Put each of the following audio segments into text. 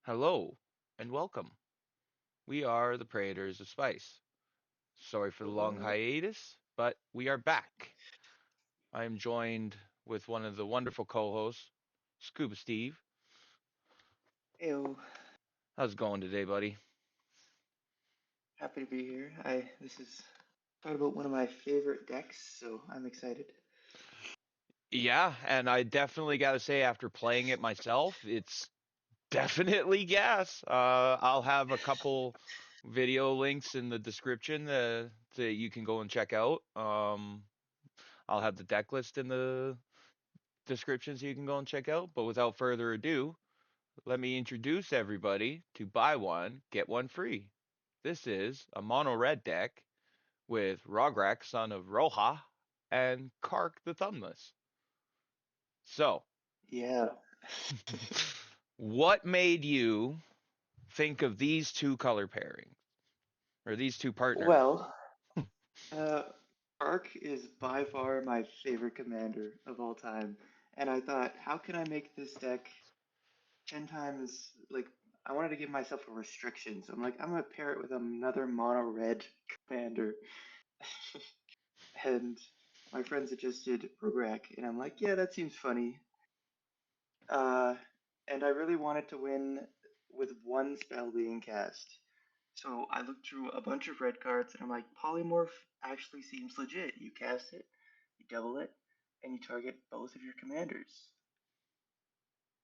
Hello and welcome. We are the Praetors of Spice. Sorry for the long What? hiatus, but we are back. I am joined with one of the wonderful co-hosts, Scuba Steve. Ew. How's it going today, buddy? Happy to be here. This is thought about one of my favorite decks, so I'm excited. Yeah, and I definitely got to say, after playing it myself, it's definitely gas. I'll have a couple video links in the description that you can go and check out. I'll have the deck list in the description so you can go and check out. But without further ado, let me introduce everybody to buy one, get one free. This is a mono red deck with Rograk, son of Roja, and Kark the Thumbless. So, Yeah. what made you think of these two color pairings or these two partners? Well, uh, Ark is by far my favorite commander of all time, and I thought, how can I make this deck 10 times like I wanted to give myself a restriction, so I'm like, I'm gonna pair it with another mono red commander, and my friend suggested Rograk, and I'm like, yeah, that seems funny. Uh, and I really wanted to win with one spell being cast. So I looked through a bunch of red cards and I'm like, Polymorph actually seems legit. You cast it, you double it, and you target both of your commanders.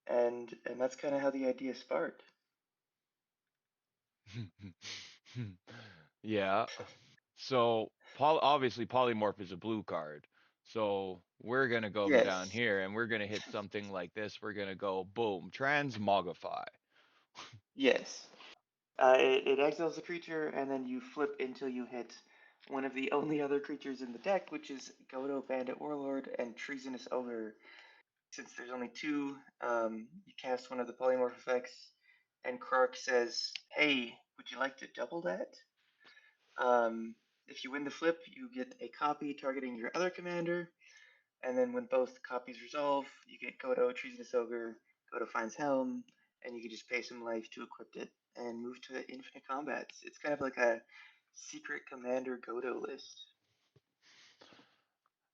And that's kind of how the idea sparked. Yeah. So, obviously, Polymorph is a blue card. So, we're going to go down Yes, here and we're going to hit something like this. We're going to go, boom, transmogrify. yes. It exiles the creature, and then you flip until you hit one of the only other creatures in the deck, which is Godo, Bandit, Warlord, and Treasonous Ogre. Since there's only two, you cast one of the polymorph effects, and Krark says, "Hey, would you like to double that?" If you win the flip, you get a copy targeting your other commander, and then when both copies resolve, you get Godo, Treasonous Ogre, Godo finds Helm, and you can just pay some life to equip it and move to infinite combats. It's kind of like a secret commander Godo list.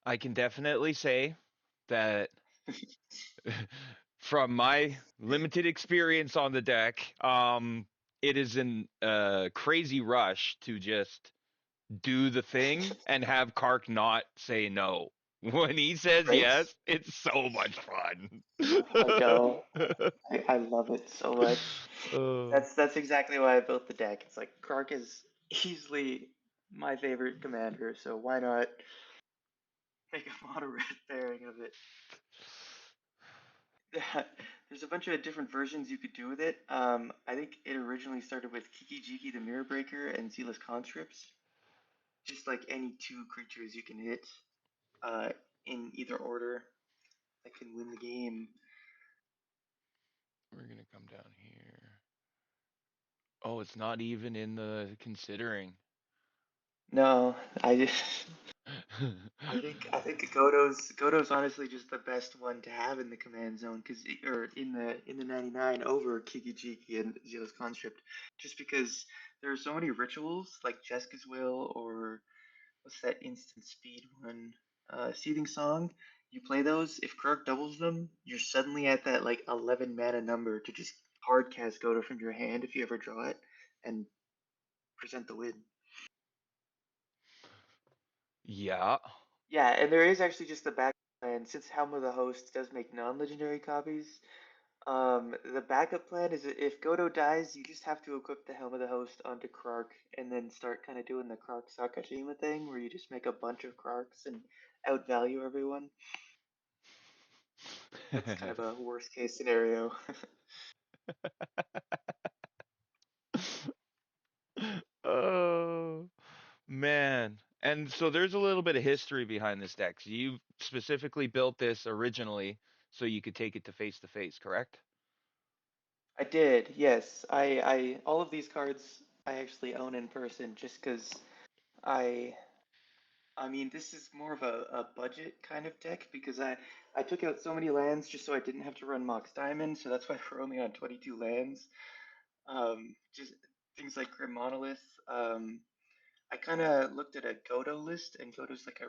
I can definitely say that from my limited experience on the deck, it is an crazy rush to just do the thing and have Kark not say no. When he says Right? yes, it's so much fun. I know. I love it so much. uh, That's exactly why I built the deck. It's like Krark is easily my favorite commander, so why not make a mono red pairing of it? There's a bunch of different versions you could do with it. I think it originally started with Kiki Jiki the Mirror Breaker and Zealous Conscripts. Just like any two creatures you can hit uh, in either order that can win the game. we're gonna come down here. Oh, it's not even in the considering. No, I think Godo's honestly just the best one to have in the command zone because or in the 99 over Kiki and Zealous Conscript, just because there are so many rituals like Jeska's Will or what's that instant speed one, Seething Song. You play those. If Krark doubles them, you're suddenly at that like 11 mana number to just hard cast Godo from your hand if you ever draw it and present the win. Yeah. Yeah, and there is actually just the back plan. Since Helm of the Host does make non-legendary copies, the backup plan is that if Godo dies, you just have to equip the Helm of the Host onto Krark and then start kind of doing the Krark Sakashima thing where you just make a bunch of Krarks and outvalue everyone. That's kind of a worst case scenario. Oh man. And so there's a little bit of history behind this deck. So you specifically built this originally so you could take it to face, correct? I did, yes. All of these cards I actually own in person just because I I mean, this is more of a budget kind of deck because I took out so many lands just so I didn't have to run Mox Diamond, so that's why we're only on 22 lands. Just things like Grim Monolith. I kind of looked at a Godo list, and Godo's like a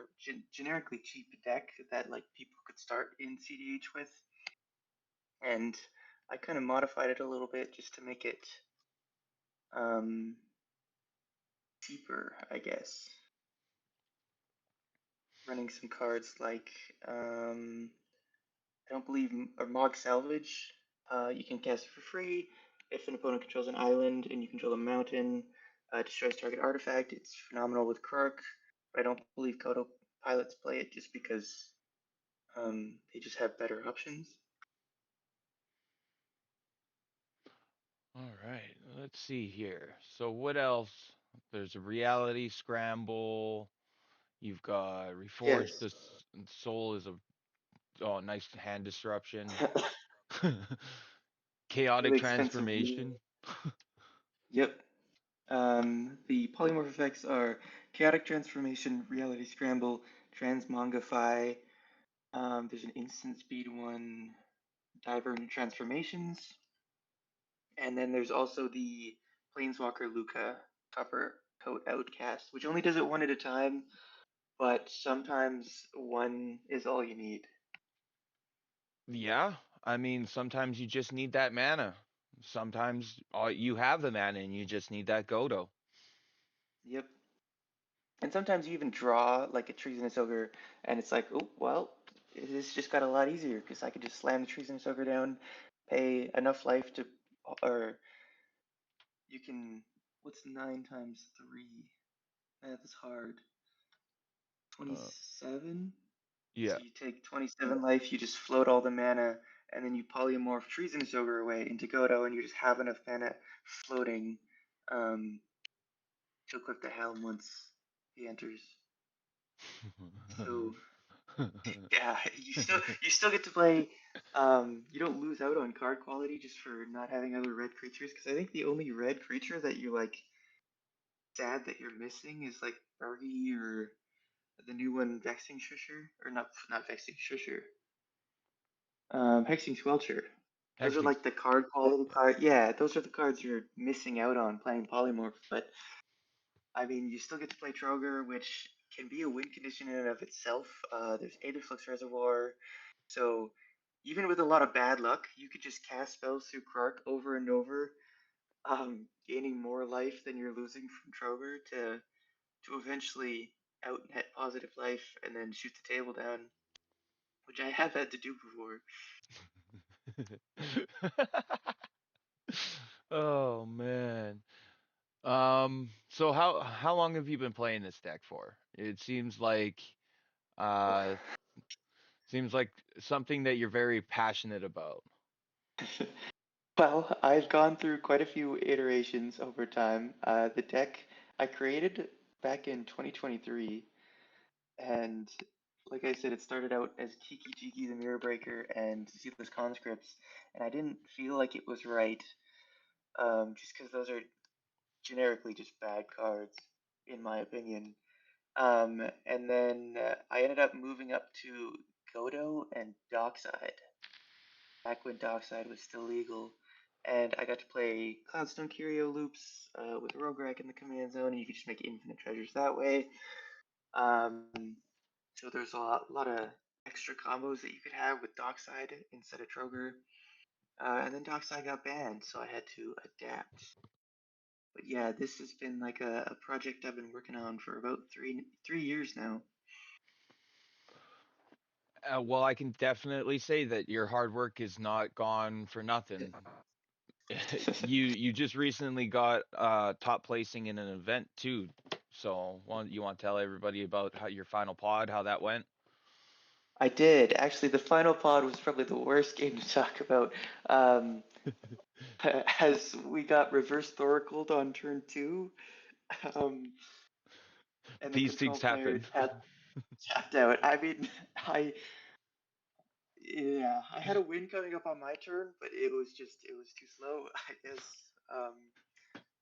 generically cheap deck that like people could start in CDH with, and I kind of modified it a little bit just to make it um, cheaper, I guess. Running some cards like I don't believe or Mog Salvage. You can cast it for free if an opponent controls an island and you control a mountain. Destroys target artifact. It's phenomenal with Krark, but I don't believe Kodo pilots play it just because they just have better options. All right, let's see here. So what else? There's a reality scramble. You've got reforged Yes. the soul is a nice hand disruption. Chaotic Really expensive. transformation. Yep. The polymorph effects are Chaotic Transformation, Reality Scramble, Transmongify. There's an instant speed one, Divergent Transformations, and then there's also the Planeswalker Luca Copper Coat Outcast, which only does it one at a time, but sometimes one is all you need. Yeah, I mean sometimes you just need that mana. Sometimes you have the mana and you just need that Godo. Yep. And sometimes you even draw like a Treasonous Ogre, and it's like, oh, well, this just got a lot easier because I could just slam the Treasonous Ogre down, pay enough life to, or you can, what's 9 times 3? That's hard. Uh, 27? So yeah. you take 27 life, you just float all the mana, and then you polymorph Treasonous Ogre away into Godo, and you just have enough mana floating um, to equip the Helm once he enters. So yeah, you still get to play. You don't lose out on card quality just for not having other red creatures. Because I think the only red creature that you like sad that you're missing is like Bargy or the new one, Vexing Shusher, or not Vexing Shusher, Hexing Squelcher. Those are Hexing. like the card quality card. Yeah, those are the cards you're missing out on playing Polymorph. But I mean, you still get to play Troger, which can be a win condition in and of itself. There's Aetherflux Reservoir, so even with a lot of bad luck, you could just cast spells through Krark over and over, gaining more life than you're losing from Troger to eventually out net positive life and then shoot the table down, which I have had to do before. Oh man. So how long have you been playing this deck for? It uh seems like something that you're very passionate about. Well, I've gone through quite a few iterations over time. The deck I created back in 2023, and like I said, it started out as Kiki Jiki the Mirror Breaker and Zealous Conscripts, and I didn't feel like it was right, just because those are generically just bad cards, in my opinion. And then I ended up moving up to Godo and Dockside, back when Dockside was still legal. And I got to play Cloudstone Curio loops with Rograk in the command zone, and you could just make infinite treasures that way. Um, so there's a lot of extra combos that you could have with Dockside instead of Troger. And then Dockside got banned, so I had to adapt. But yeah, this has been like a project I've been working on for about three years now. Well, I can definitely say that your hard work is not gone for nothing. You just recently got top placing in an event too. So, you want to tell everybody about how your final pod, how that went? I did. Actually, the final pod was probably the worst game to talk about. Um, as we got reverse Thoracled on turn two, um, and the These control things player happen. tapped out. I mean, yeah, I had a win coming up on my turn, but it was too slow, I guess.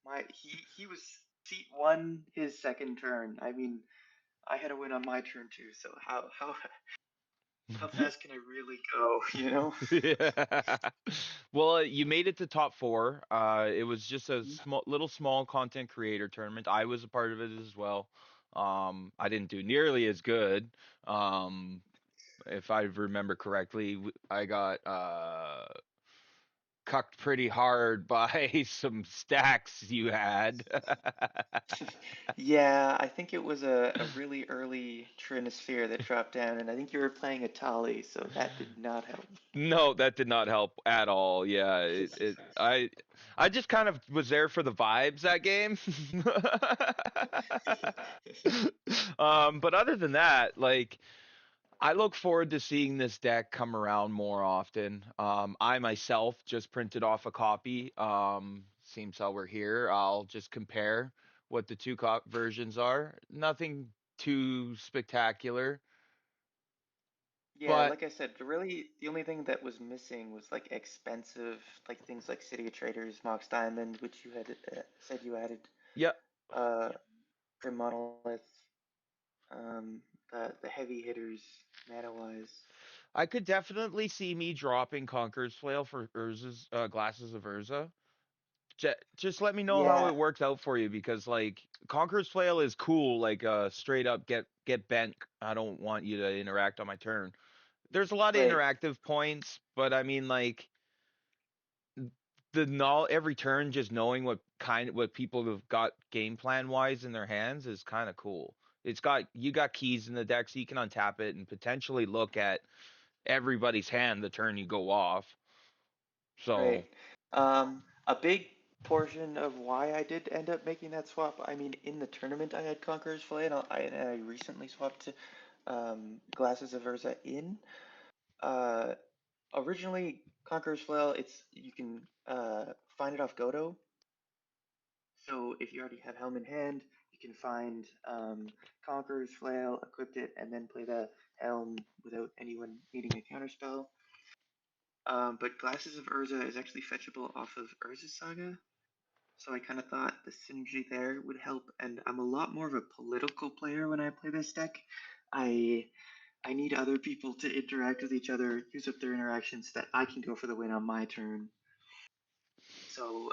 My he was seat one his second turn. I mean, I had a win on my turn too. So how fast can I really go? You know? Yeah. Well, you made it to top four. It was just a small content creator tournament. I was a part of it as well. I didn't do nearly as good. Um, if I remember correctly, I got cucked pretty hard by some stacks you had. Yeah, I think it was a really early Trinisphere that dropped down, and I think you were playing a Tali, so that did not help. No, that did not help at all. Yeah, I just kind of was there for the vibes that game. But other than that, like I look forward to seeing this deck come around more often. I myself just printed off a copy. Seems how we're here. I'll just compare what the two versions are. Nothing too spectacular, Yeah, but like I said, really the only thing that was missing was like expensive, like things like City of Traders, Mox Diamond, which you had said you added, yeah, uh, Grim Monolith, um, the heavy hitters mana wise. I could definitely see me dropping Conqueror's Flail for Urza's Glasses of Urza. Just let me know how it Yeah, works out for you because like Conqueror's Flail is cool, like straight up get bent. I don't want you to interact on my turn. There's a lot of right, interactive points, but I mean like the every turn just knowing what people have got game plan wise in their hands is kind of cool. You got keys in the deck so you can untap it and potentially look at everybody's hand the turn you go off. So right. A big portion of why I did end up making that swap, I mean, in the tournament I had Conqueror's Flail, and I recently swapped to Glasses of Urza in. Uh, Originally, Conqueror's Flail, it's you can find it off Godo. So if you already have Helm in hand, you can find Conqueror's Flail, equip it, and then play the Helm without anyone needing a counterspell. But Glasses of Urza is actually fetchable off of Urza's Saga. So I kind of thought the synergy there would help, and I'm a lot more of a political player when I play this deck. I I need other people to interact with each other, use up their interactions so that I can go for the win on my turn. So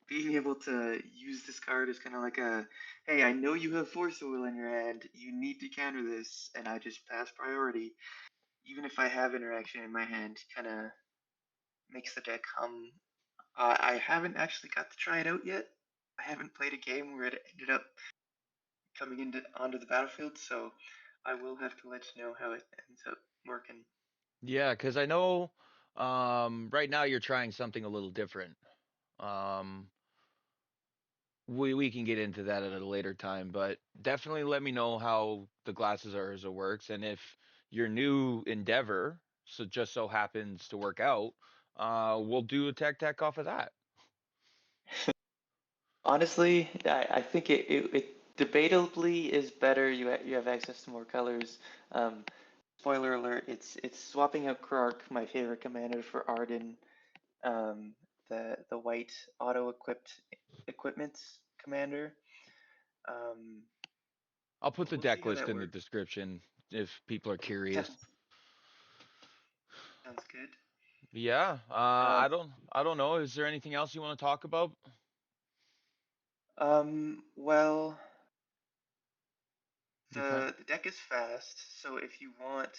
being able to use this card is kind of like a, hey, I know you have Force Wheel in your hand. You need to counter this, and I just pass priority. Even if I have interaction in my hand, kind of makes the deck hum. I haven't actually got to try it out yet. I haven't played a game where it ended up coming into onto the battlefield, so I will have to let you know how it ends up working. yeah, because I know right now you're trying something a little different. Um, we can get into that at a later time, but definitely let me know how the Glasses of Urza works, and if your new endeavor just so happens to work out, we'll do a tech off of that. Honestly, I think it debatably is better. You have access to more colors. Um, Spoiler alert: it's swapping out Krark, my favorite commander, for Arden, the white auto equipped equipments commander. Um, I'll put but the we'll see deck how list that in the works. description if people are curious. Sounds sounds good. Yeah, Uh, I don't know. Is there anything else you want to talk about? well, We kind the deck is fast, so if you want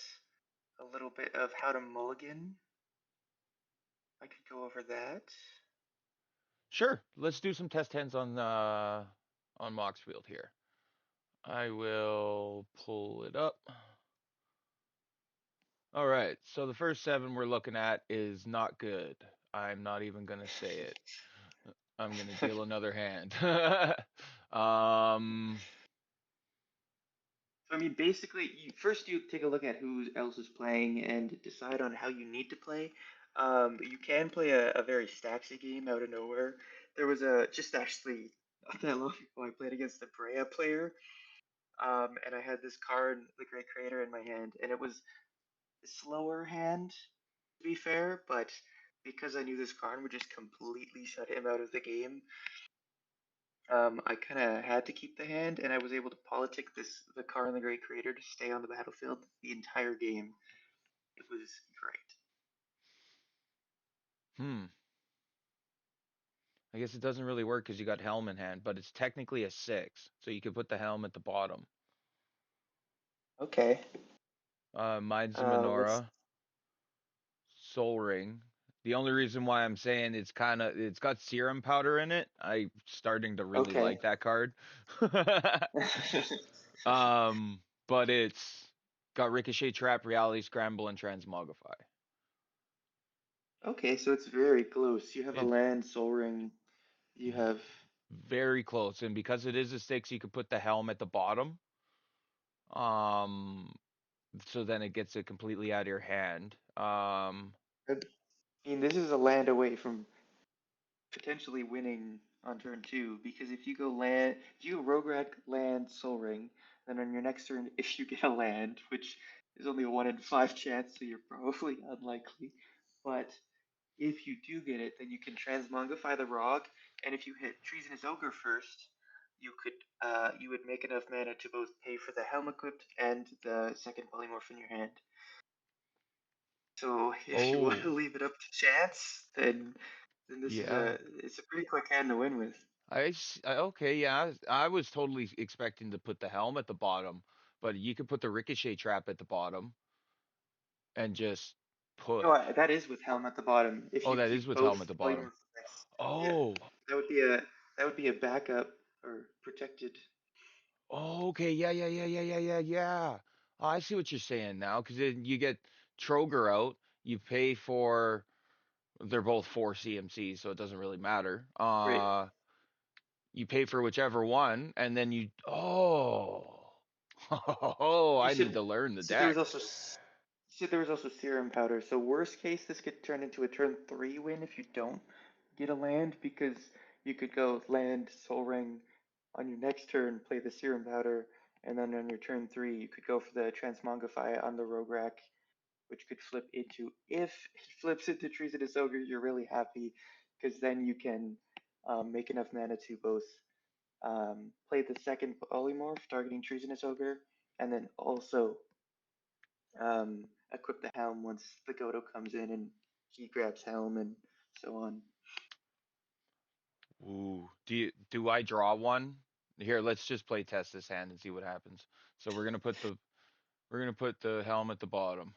a little bit of how to mulligan, I could go over that. Sure. Let's do some test hands on Moxfield here. I will pull it up. All right. So the first seven we're looking at is not good. I'm not even gonna say it. I'm gonna deal another hand. um, So I mean, basically, first you take a look at who else is playing and decide on how you need to play. You can play a very stacksy game out of nowhere. There was a just actually not that long ago I played against a Brea player, and I had this card, the Great Creator, in my hand, and it was a slower hand to be fair, but because I knew this card would just completely shut him out of the game, I kind of had to keep the hand, and I was able to politic the car in the Great Crater to stay on the battlefield the entire game. It was great. Hmm. I guess it doesn't really work because you got helm in hand, but it's technically a 6, so you could put the helm at the bottom. Okay. Mine's a Let's. menorah, soul ring. The only reason why I'm saying it's got serum powder in it. I'm starting to really Okay. like that card. But it's got ricochet, trap, reality, scramble, and transmogrify. Okay, so it's very close. You have a It's land, Soul Ring. You have. very close, and because it is a 6, you could put the helm at the bottom. Um, so then it gets it completely out of your hand. I mean, this is a land away from potentially winning on turn two because if you go Rogue land, Soul Ring, then on your next turn, if you get a land, which is only a 1 in 5 chance, so you're probably unlikely, but if you do get it, then you can transmogrify the Rogue, and if you hit Treasonous Ogre first, you would make enough mana to both pay for the helm equipped and the second polymorph in your hand. So if you want to Oh, leave it up to chance, then this is yeah. a pretty quick hand to win with. Okay, yeah. I was totally expecting to put the helm at the bottom, but you could put the ricochet trap at the bottom and just put. No, that is with helm at the bottom. If Oh, you that is keep with helm at both the bottom. polymorph effects, yeah, Oh, that would be a that would be a backup or protected. oh, okay, yeah, yeah, yeah, yeah, yeah, yeah, yeah. Oh, I see what you're saying now, because then you get Troger out. You pay for. They're both 4 CMC, so it doesn't really matter. Right. You pay for whichever one, and then you. Oh, oh, You I need said to learn the you said there was deck. also you said there was also serum powder. So worst case, this could turn into a turn three win if you don't get a land because you could go land Soul Ring on your next turn, play the serum powder, and then on your turn three you could go for the transmogrify on the rogue rack, which could flip into if it flips into Treasonous Ogre, you're really happy because then you can make enough mana to both play the second polymorph targeting Treasonous Ogre, and then also equip the helm once the Godo comes in and he grabs helm and so on. Ooh, do I draw one? Here, let's just play test this hand and see what happens. So we're gonna put the helm at the bottom.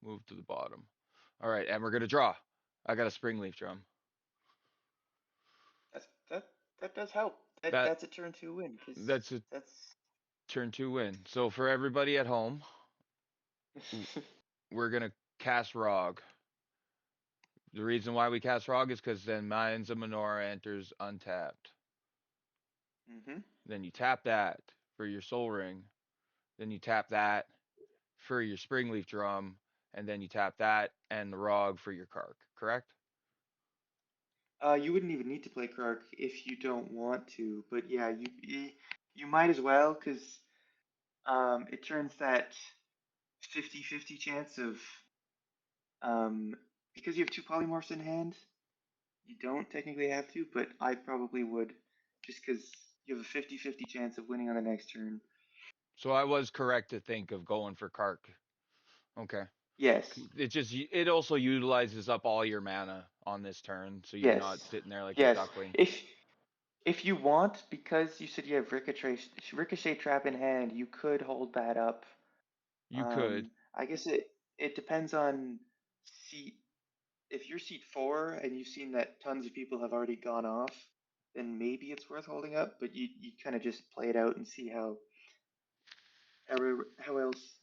Move to the bottom. All right, and we're gonna draw. I got a springleaf drum. That does help. That That's a turn two win because that's a that's turn 2 win. So for everybody at home, we're gonna cast Rog. The reason why we cast Rog is because then Minds of Menorah enters untapped. mm-hmm. Then you tap that for your Soul Ring. Then you tap that for your Springleaf Drum, and then you tap that and the Rog for your Kark. Correct? You wouldn't even need to play Krark if you don't want to, but yeah, you might as well because it turns that 50-50 chance of um, because you have two polymorphs in hand. You don't technically have to, but I probably would just because you have a 50-50 chance of winning on the next turn. So I was correct to think of going for Kark. Okay. Yes, It also utilizes up all your mana on this turn, so you're not yes, sitting there like a yes. duckling. If you want, because you said you have ricochet trap in hand, you could hold that up. You could. I guess it depends on seat. If you're seat four and you've seen that tons of people have already gone off, then maybe it's worth holding up. But you kind of just play it out and see how else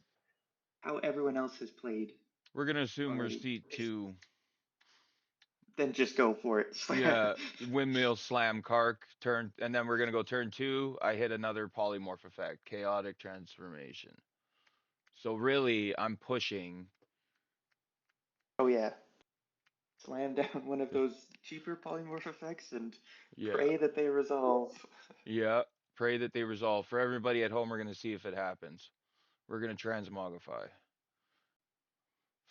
how everyone else has played We're gonna assume we're already. seat two. Then just go for it. Yeah, windmill slam Kark turn, and then we're gonna go turn 2. I hit another polymorph effect, chaotic transformation. So really, I'm pushing. Oh yeah, slam down one of those cheaper polymorph effects and Yeah, pray that they resolve. yeah. Pray that they resolve. For everybody at home, we're gonna see if it happens. We're gonna transmogrify.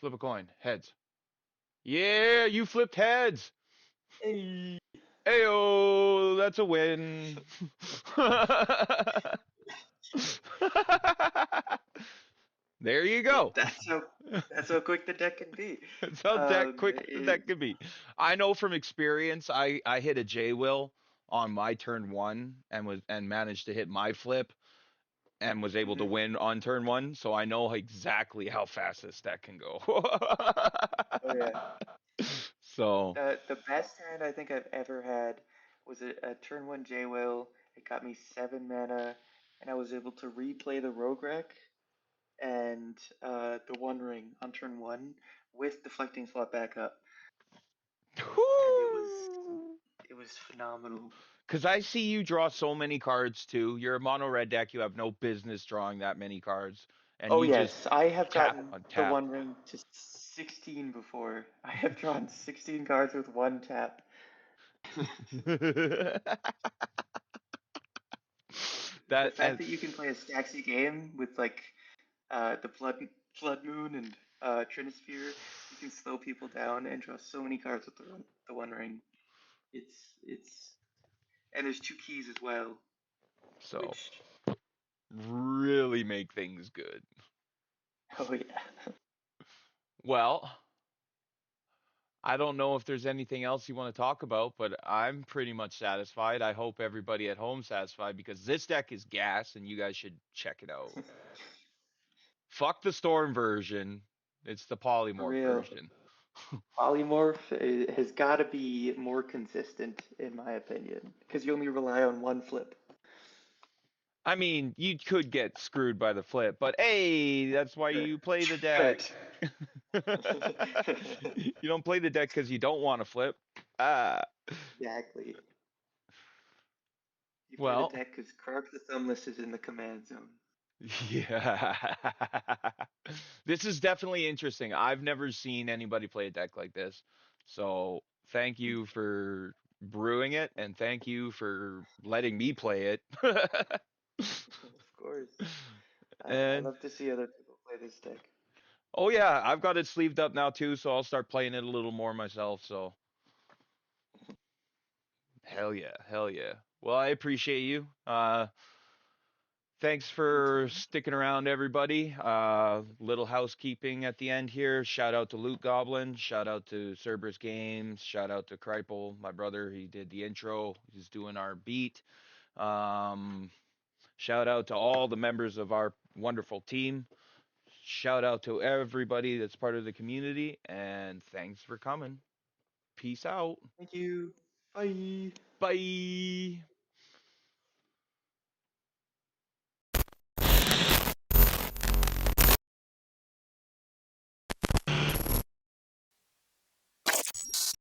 Flip a coin. Heads. Yeah, you flipped heads. Hey. Ayo, that's a win. There you go. That's how that's how quick the deck can be. That's how that quick It, that could be. I know from experience. I hit a J will on my turn one and managed to hit my flip and was able to mhm. win on turn one. So I know exactly how fast this deck can go. Oh yeah. So. The best hand I think I've ever had was a turn one J Will. It got me 7 mana, and I was able to replay the Rogue Wreck and the One Ring on turn one with deflecting slot back up, and it was phenomenal. Because I see you draw so many cards too. You're a mono red deck. You have no business drawing that many cards, and Oh you just yes, I have tap gotten on the tap. One Ring to 16 before. I have drawn 16 cards with one tap. The That fact and that you can play a Staxy game with like the Blood Moon and Trinisphere, you can slow people down and draw so many cards with the One Ring. It's and there's two keys as well, so which really make things good. oh yeah. Well, I don't know if there's anything else you want to talk about, but I'm pretty much satisfied. I hope everybody at home satisfied because this deck is gas and you guys should check it out. Fuck the storm version. It's the For polymorph real. version. Polymorph has got to be more consistent, in my opinion, because you only rely on one flip. I mean, you could get screwed by the flip, but hey, that's why Right. you play the deck. Right. You don't play the deck because you don't want to flip. Ah, Exactly. You play the well, deck because Krark the Thumbless is in the command zone. yeah. This is definitely interesting. I've never seen anybody play a deck like this. So thank you for brewing it, and thank you for letting me play it. Of course. I And love to see other people play this deck. oh yeah, I've got it sleeved up now too, so I'll start playing it a little more myself. So hell yeah, hell yeah. Well, I appreciate you. Thanks for Anytime. sticking around, everybody. Little housekeeping at the end here. Shout out to Loot Goblin. Shout out to Cerberus Games. Shout out to Kryple, my brother. He did the intro. He's doing our beat. Um, Shout out to all the members of our wonderful team. Shout out to everybody that's part of the community. And thanks for coming. Peace out. Thank you. Bye. Bye.